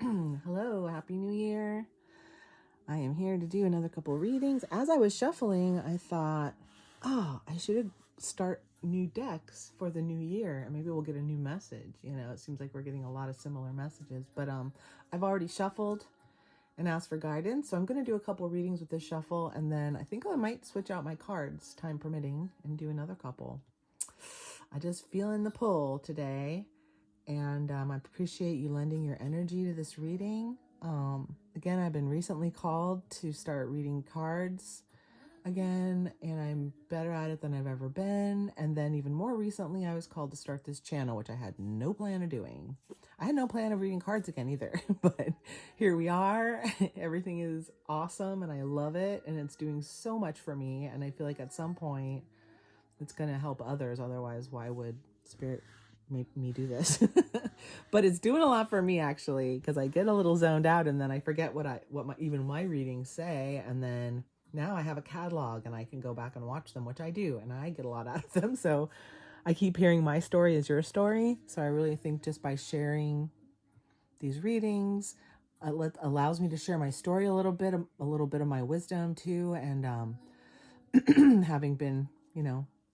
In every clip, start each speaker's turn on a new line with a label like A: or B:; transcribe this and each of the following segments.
A: Hello, Happy New Year. I am here to do another couple of readings. As I was shuffling, I thought, I should start new decks for the new year and maybe we'll get a new message. It seems like we're getting a lot of similar messages, but I've already shuffled and asked for guidance. So I'm going to do a couple of readings with this shuffle, and then I think I might switch out my cards, time permitting, and do another couple. I just feeling the pull today. And I appreciate you lending your energy to this reading. Again, I've been recently called to start reading cards again, and I'm better at it than I've ever been. And then even more recently, I was called to start this channel, which I had no plan of doing. I had no plan of reading cards again either, but here we are. Everything is awesome and I love it, and it's doing so much for me. And I feel like at some point it's going to help others. Otherwise, why would Spirit make me do this? But it's doing a lot for me, actually, because I get a little zoned out and then I forget what my readings say. And then now I have a catalog and I can go back and watch them, which I do, and I get a lot out of them. So I keep hearing my story is your story. So I really think just by sharing these readings, allows me to share my story a little bit of my wisdom too. And having been,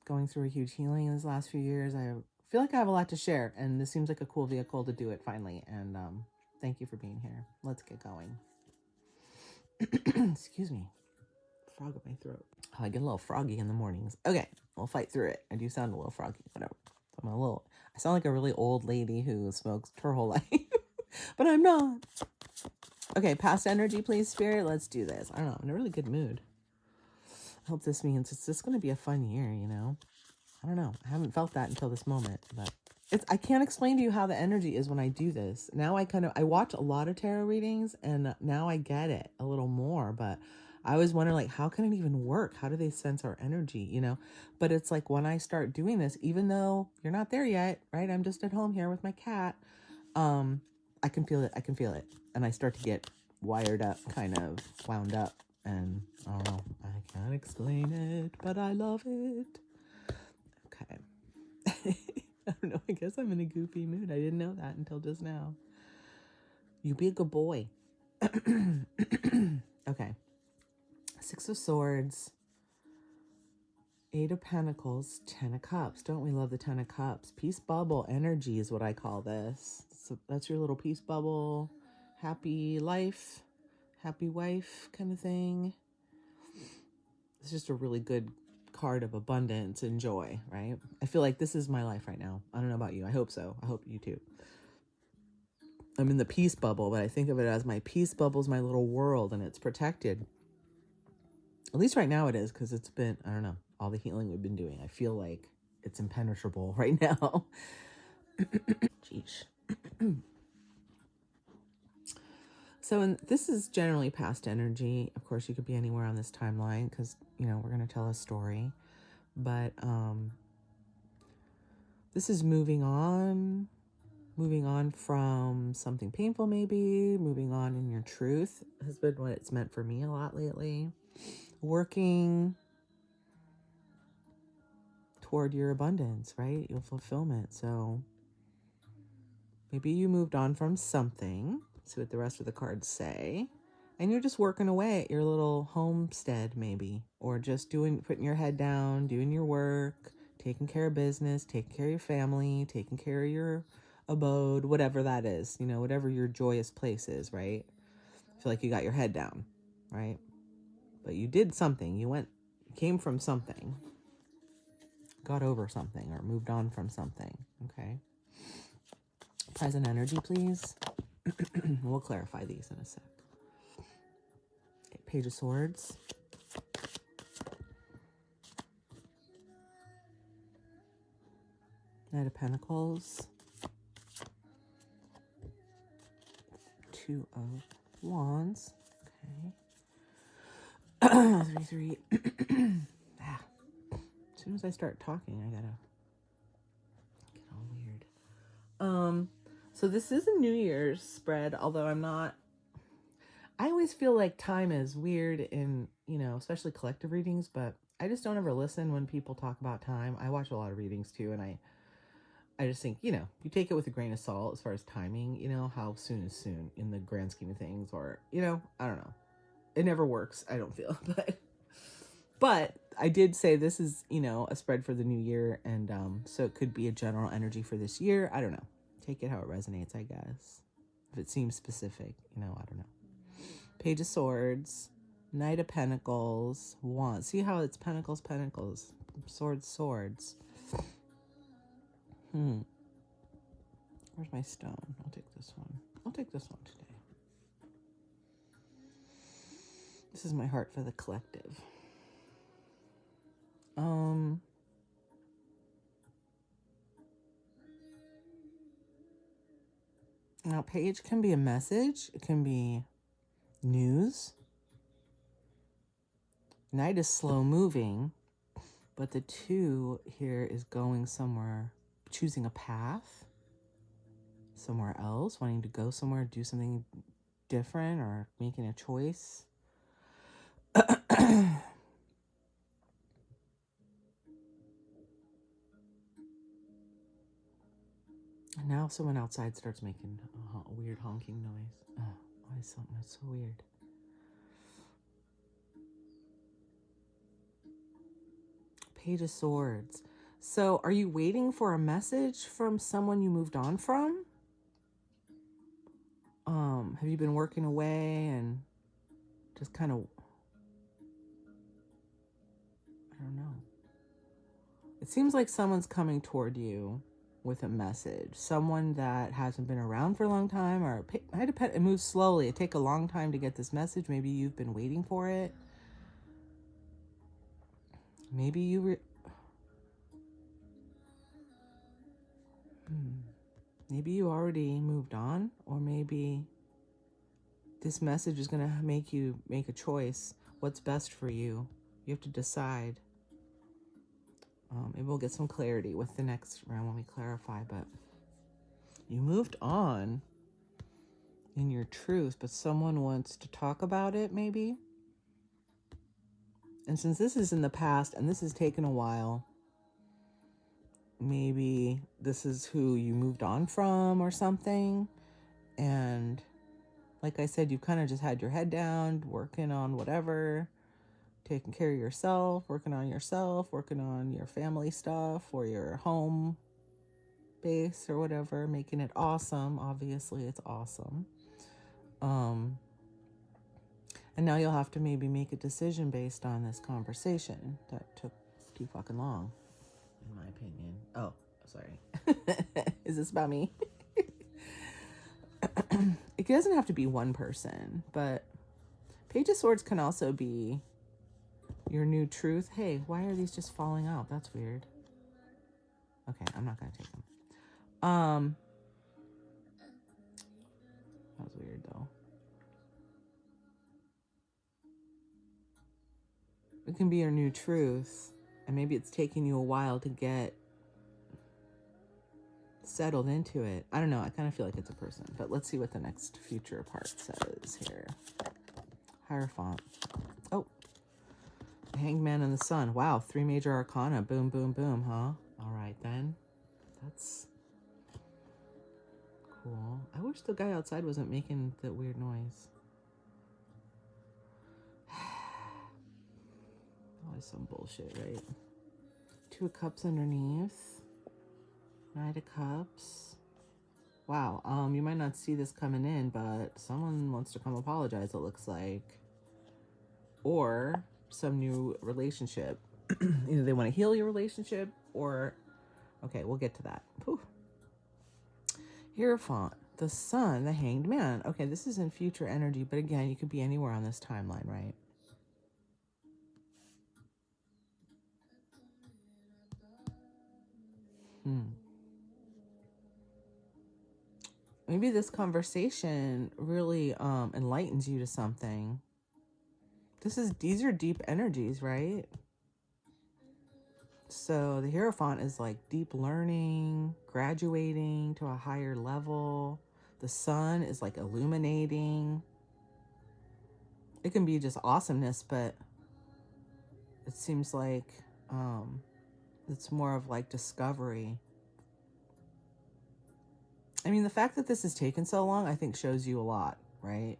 A: going through a huge healing in these last few years, I feel like I have a lot to share, and this seems like a cool vehicle to do it finally. And thank you for being here. Let's get going. Excuse me. Frog in my throat. Oh, I get a little froggy in the mornings. Okay, we'll fight through it. I do sound a little froggy, whatever. I sound like a really old lady who smokes her whole life, but I'm not. Okay, past energy, please, Spirit. Let's do this. I don't know. I'm in a really good mood. I hope this means it's just going to be a fun year, I don't know. I haven't felt that until this moment, but I can't explain to you how the energy is when I do this. Now I watch a lot of tarot readings, and now I get it a little more, but I always wonder, like, how can it even work? How do they sense our energy, But it's like when I start doing this, even though you're not there yet, right? I'm just at home here with my cat. I can feel it. And I start to get wired up, kind of wound up. And I don't know, I can't explain it, but I love it. Okay. I don't know. I guess I'm in a goofy mood. I didn't know that until just now. You be a good boy. Okay. 6 of Swords, 8 of Pentacles, 10 of Cups. Don't we love the 10 of Cups? Peace bubble energy is what I call this. So that's your little peace bubble. Happy life, happy wife kind of thing. It's just a really good card of abundance and joy, right? I feel like this is my life right now. I don't know about you. I hope so. I hope you too. I'm in the peace bubble, but I think of it as my peace bubble is my little world, and it's protected. At least right now it is, because it's been, I don't know, all the healing we've been doing. I feel like it's impenetrable right now. Jeez. So this is generally past energy. Of course, you could be anywhere on this timeline because, we're going to tell a story. But this is moving on from something painful, maybe. Moving on in your truth has been what it's meant for me a lot lately. Working toward your abundance, right? Your fulfillment. So maybe you moved on from something. See what the rest of the cards say. And you're just working away at your little homestead, maybe. Or just putting your head down, doing your work, taking care of business, taking care of your family, taking care of your abode, whatever that is, whatever your joyous place is, right? I feel like you got your head down, right? But you did something. You came from something, got over something, or moved on from something, okay? Present energy, please. We'll clarify these in a sec. Okay, Page of Swords. Knight of Pentacles. 2 of Wands. Okay. 3. As soon as I start talking, I gotta get all weird. So this is a New Year's spread, although I always feel like time is weird in, especially collective readings, but I just don't ever listen when people talk about time. I watch a lot of readings too, and I just think, you take it with a grain of salt as far as timing, how soon is soon in the grand scheme of things, or, I don't know. It never works, I don't feel, but I did say this is, a spread for the new year, and so it could be a general energy for this year. I don't know. Take it how it resonates, I guess. If it seems specific, I don't know. Page of Swords, Knight of Pentacles, Wands. See how it's Pentacles, Pentacles, Swords, Swords. Where's my stone? I'll take this one. I'll take this one today. This is my heart for the collective. Now, page can be a message. It can be news. Knight is slow moving, but the 2 here is going somewhere, choosing a path, somewhere else, wanting to go somewhere, do something different, or making a choice. And now someone outside starts making a weird honking noise. Oh, why is something that's so weird? Page of Swords. So are you waiting for a message from someone you moved on from? Have you been working away and just kind of, I don't know. It seems like someone's coming toward you with a message. Someone that hasn't been around for a long time, or it moves slowly. It takes a long time to get this message. Maybe you've been waiting for it. Maybe maybe you already moved on, or maybe this message is going to make you make a choice. What's best for you? You have to decide. Maybe we'll get some clarity with the next round when we clarify, but you moved on in your truth, but someone wants to talk about it, maybe. And since this is in the past and this has taken a while, maybe this is who you moved on from or something. And like I said, you've kind of just had your head down, working on whatever, taking care of yourself, working on your family stuff or your home base or whatever, making it awesome. Obviously, it's awesome. And now you'll have to maybe make a decision based on this conversation that took too fucking long, in my opinion. Oh, sorry. Is this about me? It doesn't have to be one person, but Page of Swords can also be your new truth. Hey, why are these just falling out? That's weird. Okay, I'm not going to take them. That was weird, though. It can be your new truth, and maybe it's taking you a while to get settled into it. I don't know. I kind of feel like it's a person, but let's see what the next future part says here. Hierophant. Oh, the Hanged Man and the Sun. Wow, 3 major arcana. Boom, boom, boom, huh? All right, then. That's cool. I wish the guy outside wasn't making that weird noise. Always some bullshit, right? 2 of Cups underneath. Knight of Cups. Wow, you might not see this coming in, but someone wants to come apologize, it looks like. Or some new relationship. Either they want to heal your relationship, or... Okay, we'll get to that. Whew. Hierophant, the Sun, the Hanged Man. Okay, this is in future energy, but again, you could be anywhere on this timeline, right? Maybe this conversation really enlightens you to something. These are deep energies, right? So the Hierophant is like deep learning, graduating to a higher level. The Sun is like illuminating. It can be just awesomeness, but it seems like it's more of like discovery. I mean, the fact that this has taken so long, I think shows you a lot, right?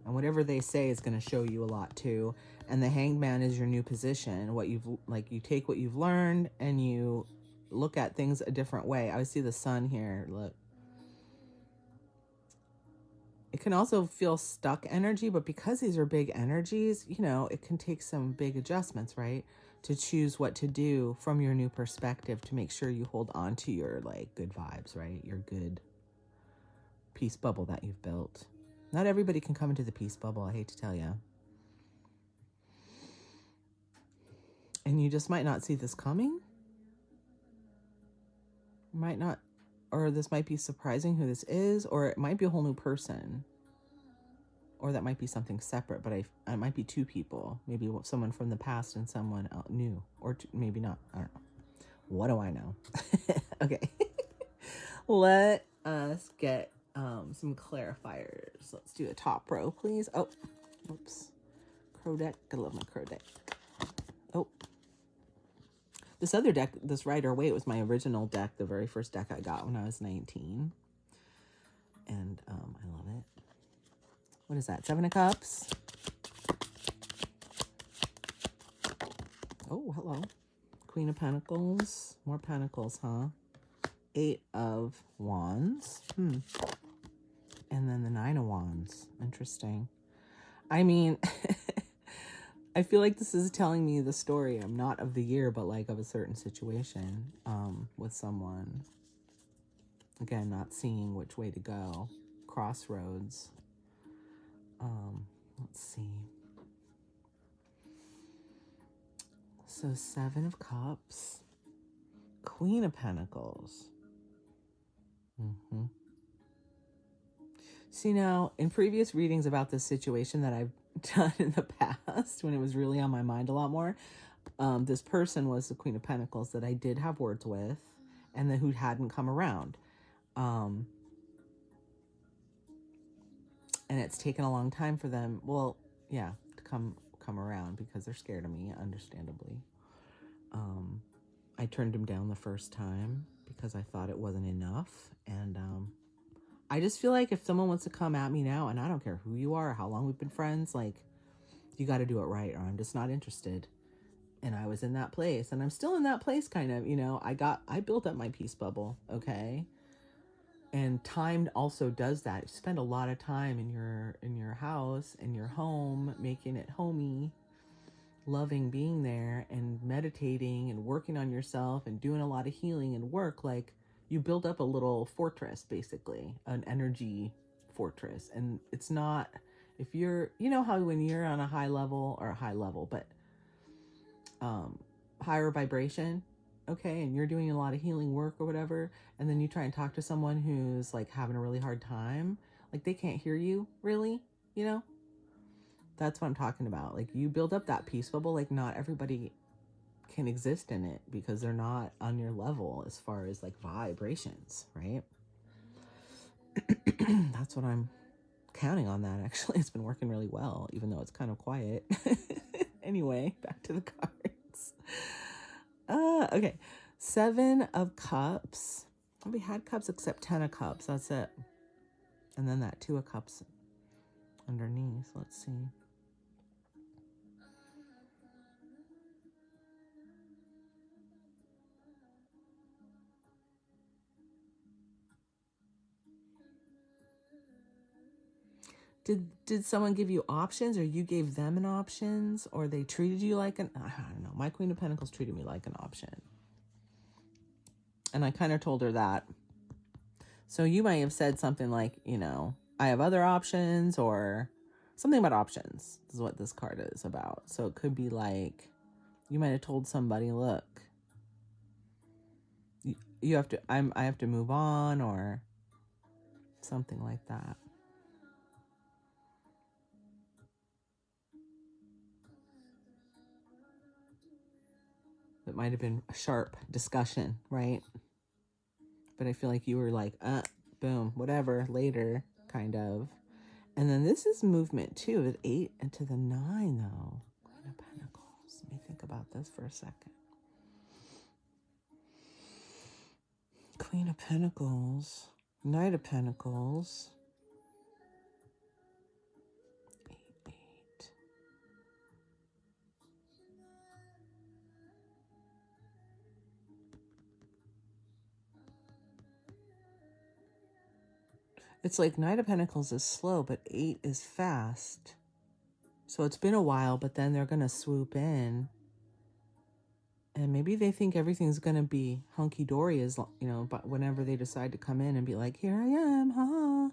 A: And whatever they say is going to show you a lot too. And the Hanged Man is your new position. What you've, like, you take what you've learned and you look at things a different way. I see the sun here. Look. It can also feel stuck energy, but because these are big energies, you know, it can take some big adjustments, right? To choose what to do from your new perspective to make sure you hold on to your, like, good vibes, right? Your good peace bubble that you've built. Not everybody can come into the peace bubble, I hate to tell you. And you just might not see this coming. Might not, or this might be surprising who this is, or it might be a whole new person. Or that might be something separate, but it might be two people. Maybe someone from the past and someone new. Or maybe not. I don't know. What do I know? Okay. Let us get some clarifiers. Let's do a top row, please. Oh, oops. Crow deck. I love my crow deck. Oh. This other deck, this Rider-Waite, was my original deck, the very first deck I got when I was 19. And I love it. What is that? 7 of Cups. Oh, hello. Queen of Pentacles. More Pentacles, huh? 8 of Wands. And then the 9 of Wands. Interesting. I mean, I feel like this is telling me the story. I'm not of the year, but like of a certain situation with someone. Again, not seeing which way to go. Crossroads. Let's see. So 7 of Cups. Queen of Pentacles. See, now, in previous readings about this situation that I've done in the past, when it was really on my mind a lot more, this person was the Queen of Pentacles that I did have words with, and who hadn't come around. And it's taken a long time for them, well, yeah, to come around because they're scared of me, understandably. I turned him down the first time because I thought it wasn't enough. And I just feel like if someone wants to come at me now, and I don't care who you are or how long we've been friends, like, you got to do it right, or I'm just not interested. And I was in that place, and I'm still in that place, kind of, you know. I built up my peace bubble, okay? And time also does that. You spend a lot of time in your house, in your home, making it homey, loving being there and meditating and working on yourself and doing a lot of healing and work. Like, you build up a little fortress, basically, an energy fortress. And it's not, if you're, you know how when you're on a high level, but higher vibration, okay, and you're doing a lot of healing work or whatever, and then you try and talk to someone who's like having a really hard time, like they can't hear you really, you know. That's what I'm talking about. Like, you build up that peace bubble, like not everybody can exist in it because they're not on your level as far as like vibrations, right? That's what I'm counting on. That actually, it's been working really well, even though it's kind of quiet. Anyway, back to the cards. Okay, 7 of Cups. We had Cups except 10 of Cups. That's it. And then that 2 of Cups underneath. Let's see. Did someone give you options, or you gave them an options, or they treated you like an, I don't know. My Queen of Pentacles treated me like an option. And I kind of told her that. So you might have said something like, you know, I have other options, or something about options is what this card is about. So it could be like, you might have told somebody, look, you have to, I have to move on, or something like that. It might have been a sharp discussion, right? But I feel like you were like, boom, whatever, later, kind of. And then this is movement too, at 8 and to the 9, though. Queen of Pentacles. Let me think about this for a second. Queen of Pentacles. Knight of Pentacles. 8, 8. It's like Knight of Pentacles is slow, but 8 is fast. So it's been a while, but then they're going to swoop in. And maybe they think everything's going to be hunky-dory, but whenever they decide to come in and be like, here I am, haha.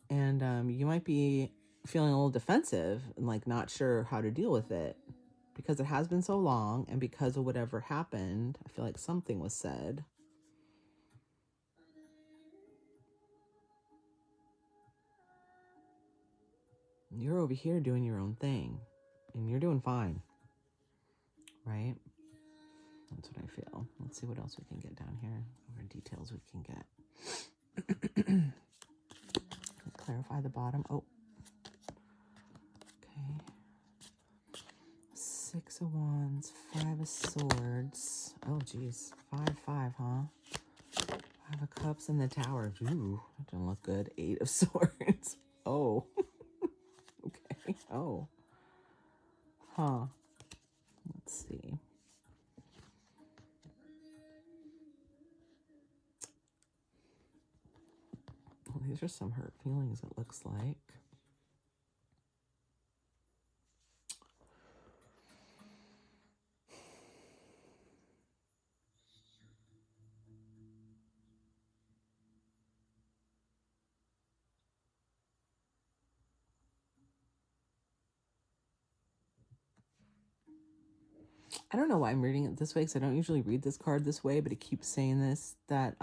A: And you might be feeling a little defensive and like not sure how to deal with it because it has been so long, and because of whatever happened, I feel like something was said. You're over here doing your own thing, and you're doing fine, right? That's what I feel. Let's see what else we can get down here. What details we can get. Clarify the bottom. Oh, okay. 6 of Wands, 5 of Swords. Oh, geez. 5, 5, huh? 5 of Cups in the Tower. Ooh, that doesn't look good. 8 of Swords. Oh. Okay. Oh. Huh. Let's see. Well, these are some hurt feelings, it looks like. I don't know why I'm reading it this way, because I don't usually read this card this way, but it keeps saying this, that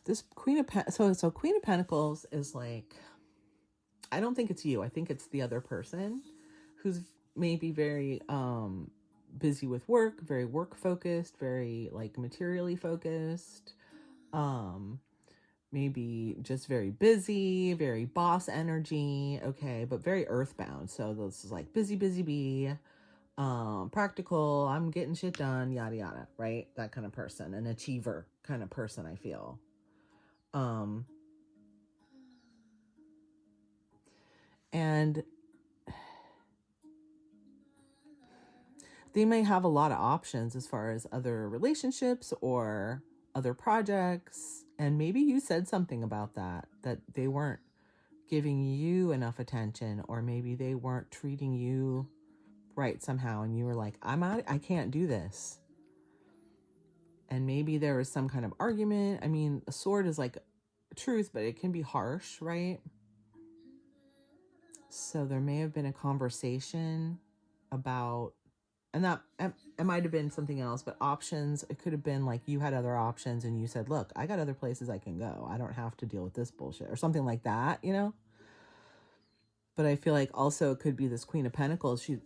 A: this Queen of so Queen of Pentacles is like, I don't think it's you. I think it's the other person who's maybe very busy with work, very work focused, very like materially focused. Maybe just very busy, very boss energy, okay, but very earthbound. So this is like busy, busy bee, practical, I'm getting shit done, yada yada, right? That kind of person, an achiever kind of person, I feel. And they may have a lot of options as far as other relationships or other projects. And maybe you said something about that they weren't giving you enough attention, or maybe they weren't treating you right somehow. And you were like, I can't do this. And maybe there was some kind of argument. I mean, a sword is like truth, but it can be harsh, right? So there may have been a conversation about, and that it might have been something else, but options. It could have been like you had other options and you said, look, I got other places I can go. I don't have to deal with this bullshit, or something like that, you know? But I feel like also it could be this Queen of Pentacles. She's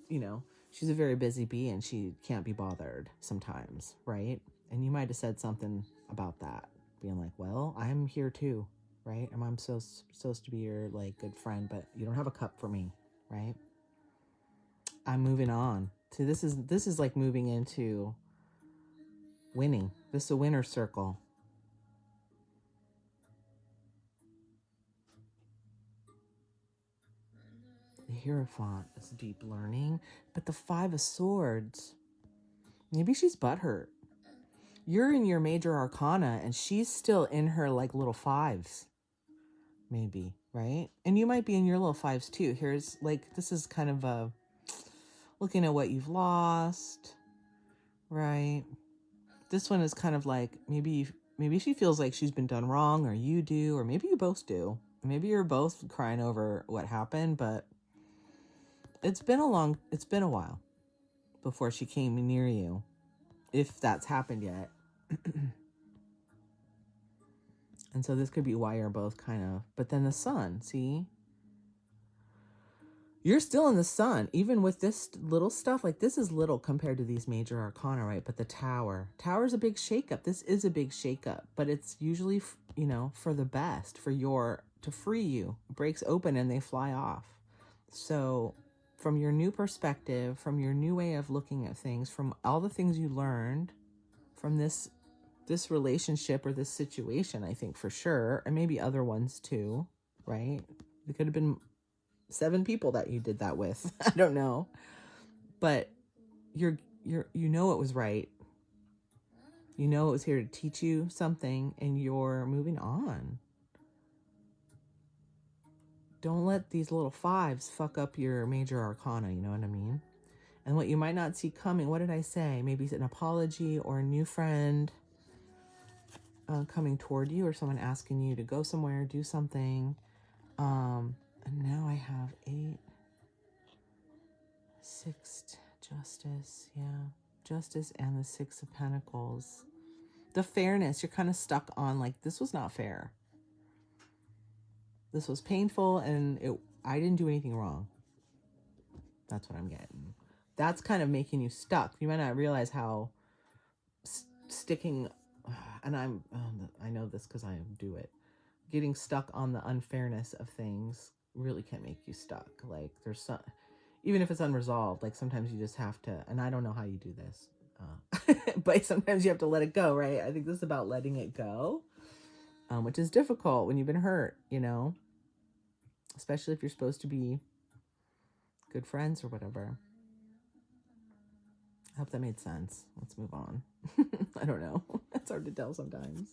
A: a very busy bee and she can't be bothered sometimes, right? And you might have said something about that, being like, well, I'm here too, right? And I'm supposed to be your like good friend, but you don't have a cup for me, right? I'm moving on. So this is like moving into winning. This is a winner circle. The Hierophant is deep learning, but the 5 of Swords, maybe she's butthurt. You're in your major arcana and she's still in her like little 5s, maybe, right? And you might be in your little 5s too. Here's like, this is kind of a looking at what you've lost, right? This one is kind of like, maybe she feels like she's been done wrong, or you do, or maybe you both do. Maybe you're both crying over what happened, but it's been a while before she came near you, if that's happened yet. And so this could be why you're both kind of, but then the Sun, see? You're still in the Sun, even with this little stuff. Like, this is little compared to these major arcana, right? But the Tower's a big shakeup. This is a big shakeup, but it's usually, for the best, to free you. It breaks open and they fly off. So from your new perspective, from your new way of looking at things, from all the things you learned, from this relationship or this situation, I think for sure, and maybe other ones too, right? It could have been 7 people that you did that with. I don't know. But you know it was right. You know it was here to teach you something, and you're moving on. Don't let these little 5s fuck up your major arcana, you know what I mean? And what you might not see coming, what did I say? Maybe an apology or a new friend coming toward you, or someone asking you to go somewhere, do something. And now I have 8, 6, justice, yeah. Justice and the 6 of Pentacles. The fairness, you're kind of stuck on, like, this was not fair. This was painful, and I didn't do anything wrong. That's what I'm getting. That's kind of making you stuck. You might not realize how sticking, and I know this because I do it. Getting stuck on the unfairness of things really can make you stuck. Like, there's some, even if it's unresolved, like sometimes you just have to, and I don't know how you do this, but sometimes you have to let it go, right? I think this is about letting it go, which is difficult when you've been hurt, you know, especially if you're supposed to be good friends or whatever. I hope that made sense. Let's move on. I don't know. It's hard to tell sometimes.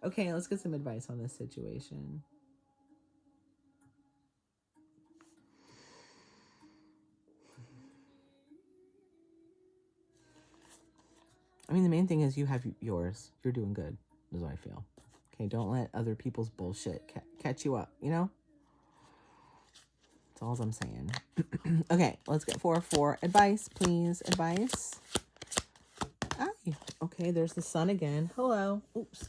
A: Okay, let's get some advice on this situation. I mean, the main thing is you have yours. You're doing good, is what I feel. Okay, don't let other people's bullshit catch you up, you know? That's all I'm saying. Okay, let's get 4 advice, please. Advice. Hi. Okay, there's the sun again. Hello. Oops.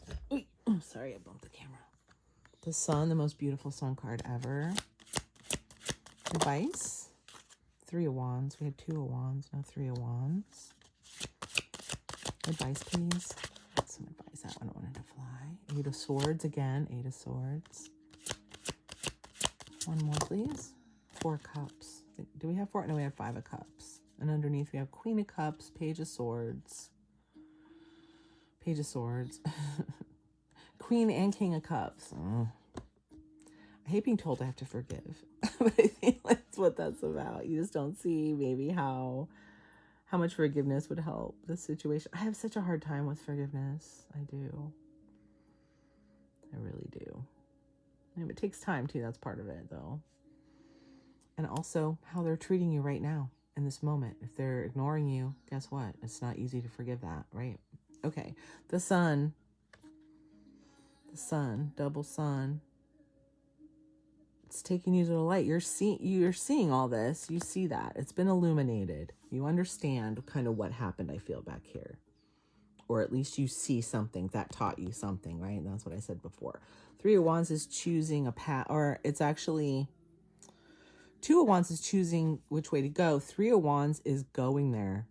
A: Oh, sorry, I bumped the camera. The sun, the most beautiful sun card ever. Advice. 3 of Wands. We had 2 of Wands, now 3 of Wands. Advice, please. Some advice. That one wanted to fly. 8 of Swords again. 8 of Swords. One more, please. 4 Cups. Do we have 4? No, we have 5 of Cups. And underneath we have Queen of Cups, Page of Swords. Page of Swords. Queen and King of Cups. Oh. I hate being told I have to forgive. But I think that's what that's about. You just don't see maybe how much forgiveness would help this situation. I have such a hard time with forgiveness. I do. I really do. And it takes time too. That's part of it though. And also how they're treating you right now in this moment. If they're ignoring you, guess what? It's not easy to forgive that, right? Okay. The sun, double sun. It's taking you to the light. You're seeing all this. You see that. It's been illuminated. You understand kind of what happened, I feel, back here. Or at least you see something that taught you something, right? And that's what I said before. 3 of Wands is choosing a path, or it's actually 2 of Wands is choosing which way to go. 3 of Wands is going there,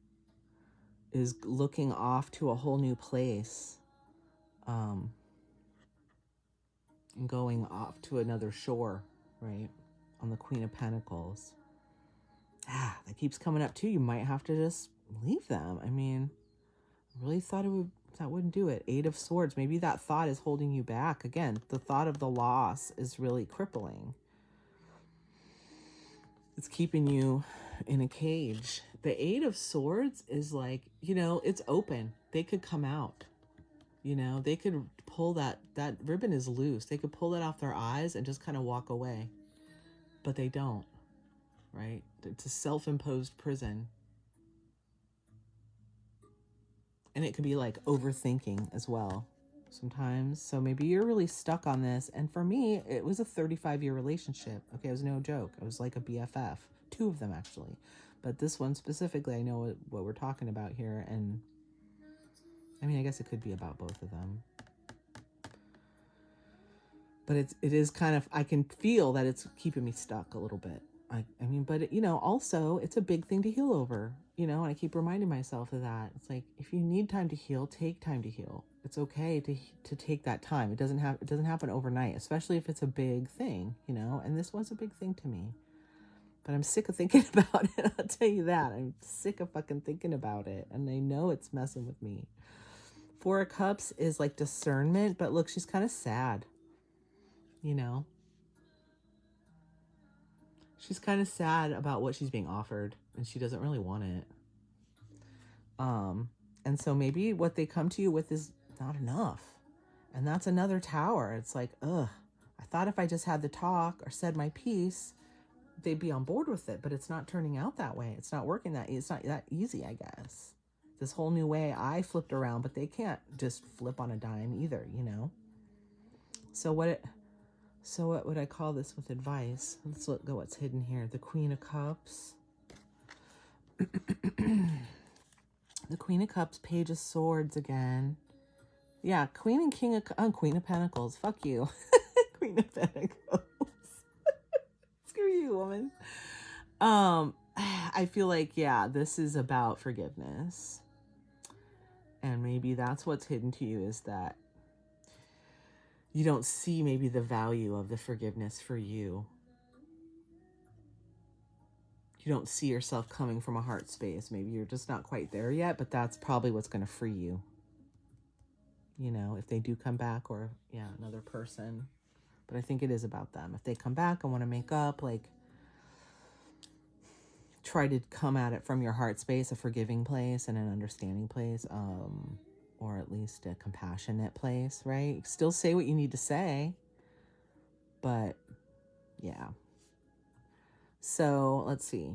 A: is looking off to a whole new place, and going off to another shore, right? On the Queen of Pentacles. That keeps coming up too. You might have to just leave them. I mean, I really thought that wouldn't do it. 8 of Swords. Maybe that thought is holding you back. Again, the thought of the loss is really crippling. It's keeping you in a cage. The 8 of Swords is like, you know, it's open. They could come out. You know, they could pull that ribbon is loose. They could pull that off their eyes and just kind of walk away. But they don't, right? It's a self-imposed prison. And it could be like overthinking as well sometimes. So maybe you're really stuck on this. And for me, it was a 35-year relationship. Okay, it was no joke. It was like a BFF. 2 of them, actually. But this one specifically, I know what we're talking about here. And I mean, I guess it could be about both of them. But it is kind of, I can feel that it's keeping me stuck a little bit. I mean, but, you know, also, it's a big thing to heal over, you know, and I keep reminding myself of that. It's like, if you need time to heal, take time to heal. It's okay to take that time. It doesn't happen overnight, especially if it's a big thing, you know, and this was a big thing to me. But I'm sick of thinking about it. I'll tell you that. I'm sick of fucking thinking about it. And I know it's messing with me. Four of Cups is like discernment, but look, she's kind of sad, you know? She's kind of sad about what she's being offered, and she doesn't really want it. And so maybe what they come to you with is not enough. And that's another tower. It's like, ugh, I thought if I just had the talk or said my piece, they'd be on board with it, but it's not turning out that way. It's not working that, it's not that easy, I guess. This whole new way I flipped around, but they can't just flip on a dime either, you know? So what would I call this with advice? Let's look at what's hidden here. The Queen of Cups. The Queen of Cups, Page of Swords again. Yeah, Queen and King of... Queen of Pentacles. Fuck you. Queen of Pentacles. Screw you, woman. I feel like, yeah, this is about forgiveness. And maybe that's what's hidden to you, is that you don't see maybe the value of the forgiveness for you. You don't see yourself coming from a heart space. Maybe you're just not quite there yet, but that's probably what's going to free you. You know, if they do come back, or, yeah, another person. But I think it is about them. If they come back and want to make up, like, try to come at it from your heart space, a forgiving place and an understanding place, or at least a compassionate place, right? Still say what you need to say, but yeah. So let's see.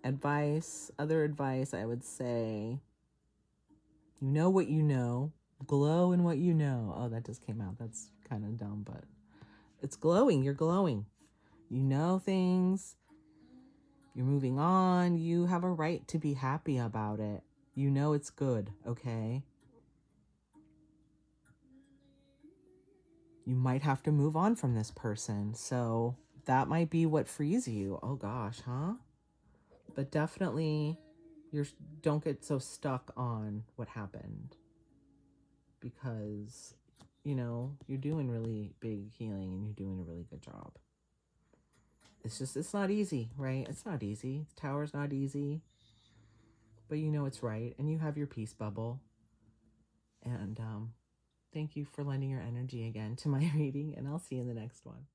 A: Other advice, I would say, you know what you know, glow in what you know. Oh, that just came out. That's kind of dumb, but it's glowing. You're glowing. You know things. You're moving on. You have a right to be happy about it. You know it's good, okay? You might have to move on from this person. So that might be what frees you. Oh gosh, huh? But definitely don't get so stuck on what happened, because, you know, you're doing really big healing and you're doing a really good job. It's not easy, right? It's not easy. The tower's not easy, but you know it's right, and you have your peace bubble. And thank you for lending your energy again to my reading, and I'll see you in the next one.